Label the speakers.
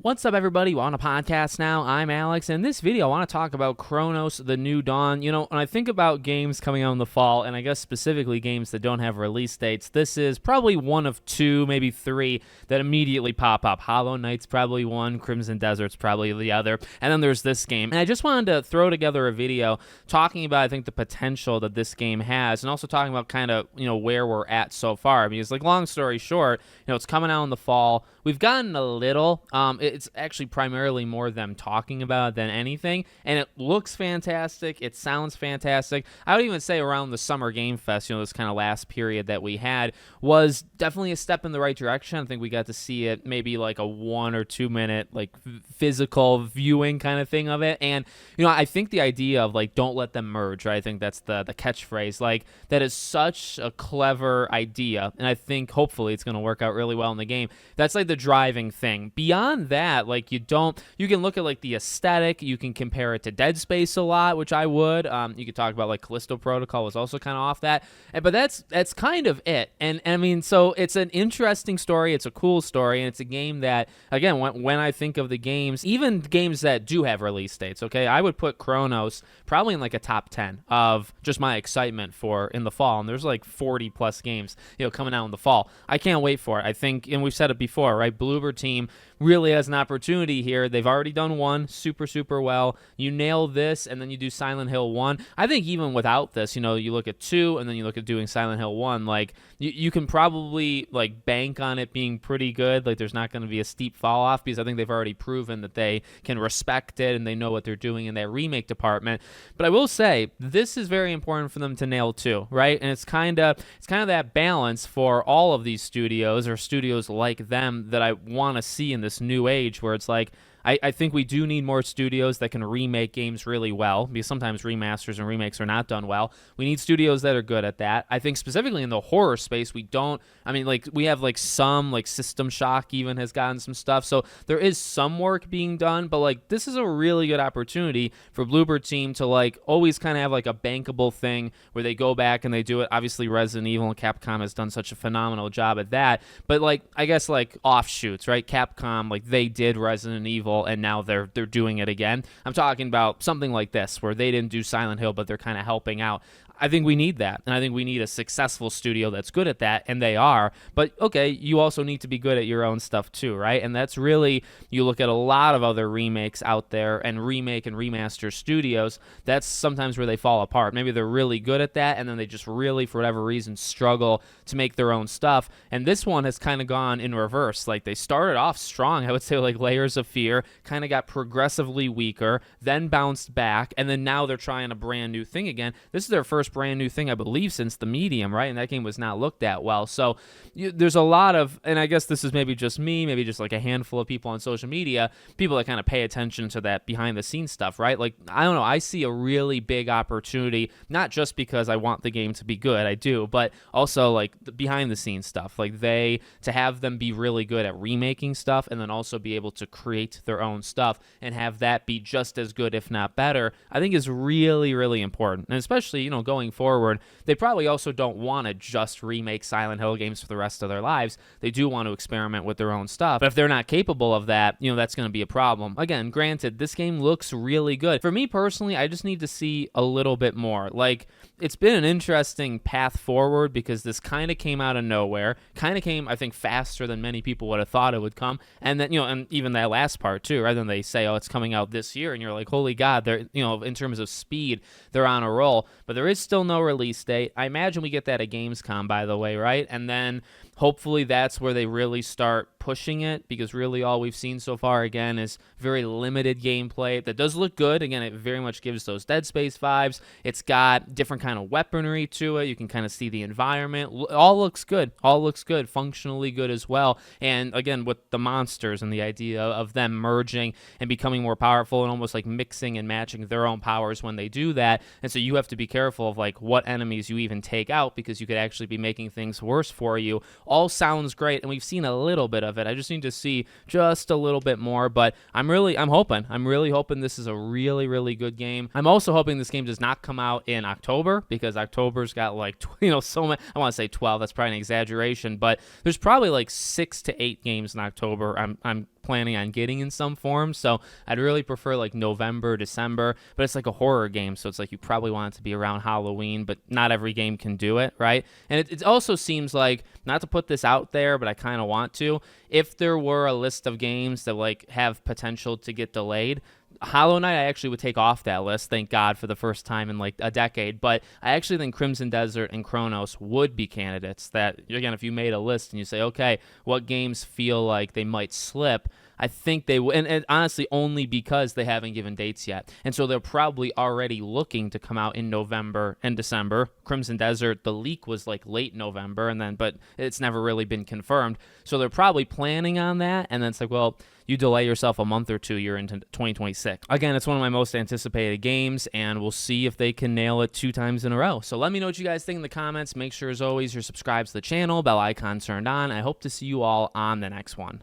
Speaker 1: What's up, everybody? We're on a podcast now. I'm Alex, and in this video, I want to talk about Kronos, The New Dawn. You know, when I think about games coming out in the fall, and I guess specifically games that don't have release dates, this is probably one of two, maybe three, that immediately pop up. Hollow Knight's probably one, Crimson Desert's probably the other, and then there's this game. And I just wanted to throw together a video talking about, I think, the potential that this game has, and also talking about kind of, where we're at so far. Because, long story short, it's coming out in the fall. We've gotten a little. It's actually primarily more them talking about it than anything, and it looks fantastic. It sounds fantastic. I would even say around the Summer Game Fest, this kind of last period that we had was definitely a step in the right direction. I think we got to see it maybe like a 1 or 2 minute physical viewing kind of thing of it, and I think the idea of don't let them merge, right? I think that's the catchphrase. That is such a clever idea, and I think hopefully it's going to work out really well in the game. That's the driving thing. Beyond that, you can look at the aesthetic. You can compare it to Dead Space a lot, which I would. You could talk about Callisto Protocol was also kind of off that, but that's kind of it. And I mean, so it's an interesting story. It's a cool story, and it's a game that, again, when I think of the games, even games that do have release dates, okay, I would put Kronos probably in a top 10 of just my excitement for in the fall. And there's 40 plus games coming out in the fall. I can't wait for it. I think, and we've said it before, right? Bloober Team really has an opportunity here. They've already done one super well. You nail this, and then you do Silent Hill 1. I think even without this, you look at 2, and then you look at doing Silent Hill 1, you can probably bank on it being pretty good. There's not going to be a steep fall off, because I think they've already proven that they can respect it and they know what they're doing in that remake department. But I will say this is very important for them to nail too, right? And it's kind of that balance for all of these studios, or studios like them, that I want to see in this new age, where it's I think we do need more studios that can remake games really well, because sometimes remasters and remakes are not done well. We need studios that are good at that. I think specifically in the horror space, we don't. I mean, we have some System Shock even has gotten some stuff, so there is some work being done. But this is a really good opportunity for Bloober Team to always kind of have a bankable thing where they go back and they do it. Obviously, Resident Evil and Capcom has done such a phenomenal job at that. But I guess offshoots, right? Capcom, they did Resident Evil, and now they're doing it again. I'm talking about something like this, where they didn't do Silent Hill, but they're kind of helping out. I think we need that, and I think we need a successful studio that's good at that, and they are. But, okay, you also need to be good at your own stuff too, right? And that's really, you look at a lot of other remakes out there, and remake and remaster studios, that's sometimes where they fall apart. Maybe they're really good at that, and then they just really, for whatever reason, struggle to make their own stuff. And this one has kind of gone in reverse. They started off strong, I would say, Layers of Fear, kind of got progressively weaker, then bounced back, and then now they're trying a brand new thing again. This is their first brand new thing, I believe, since the Medium, right? And that game was not looked at well. So there's a lot of, and I guess this is maybe just me, maybe just a handful of people on social media, people that kind of pay attention to that behind the scenes stuff, right? I don't know, I see a really big opportunity, not just because I want the game to be good, I do, but also the behind the scenes stuff, to have them be really good at remaking stuff, and then also be able to create their own stuff and have that be just as good, if not better, I think is really, really important. And especially, going forward, they probably also don't want to just remake Silent Hill games for the rest of their lives. They do want to experiment with their own stuff. But if they're not capable of that, that's going to be a problem. Again, granted, this game looks really good. For me personally, I just need to see a little bit more. It's been an interesting path forward, because this kind of came out of nowhere, kind of came, I think, faster than many people would have thought it would come. And then, and even that last part too, rather than they say, oh, it's coming out this year, and you're holy God, they're, in terms of speed, they're on a roll. But there is still no release date. I imagine we get that at Gamescom, by the way, right? And then hopefully that's where they really start pushing it, because really all we've seen so far, again, is very limited gameplay that does look good. Again, it very much gives those Dead Space vibes. It's got different kind of weaponry to it. You can kind of see the environment. All looks good. Functionally good as well. And again, with the monsters and the idea of them merging and becoming more powerful, and almost mixing and matching their own powers when they do that. And so you have to be careful of what enemies you even take out, because you could actually be making things worse for you. All sounds great, and we've seen a little bit of it. I just need to see just a little bbit more, but I'm really hoping this is a really, really good game. I'm also hoping this game does not come out in October, because October's got so many, I want to say 12, that's probably an exaggeration, but there's probably 6 to 8 games in October I'm planning on getting in some form. So I'd really prefer like November, December, but it's like a horror game. So it's like you probably want it to be around Halloween, but not every game can do it, right? And it also seems like, not to put this out there, but I kind of want to, if there were a list of games that like have potential to get delayed, Hollow Knight I actually would take off that list, thank God, for the first time in like a decade. But I actually think Crimson Desert and Kronos would be candidates that, again, if you made a list and you say, okay, what games feel like they might slip, I think they would, and honestly, only because they haven't given dates yet. And so they're probably already looking to come out in November and December. Crimson Desert, the leak was like late November, but it's never really been confirmed. So they're probably planning on that, and then it's like, well, you delay yourself a month or two, you're into 2026. Again, it's one of my most anticipated games, and we'll see if they can nail it 2 times in a row. So let me know what you guys think in the comments. Make sure, as always, you're subscribed to the channel, bell icon turned on. I hope to see you all on the next one.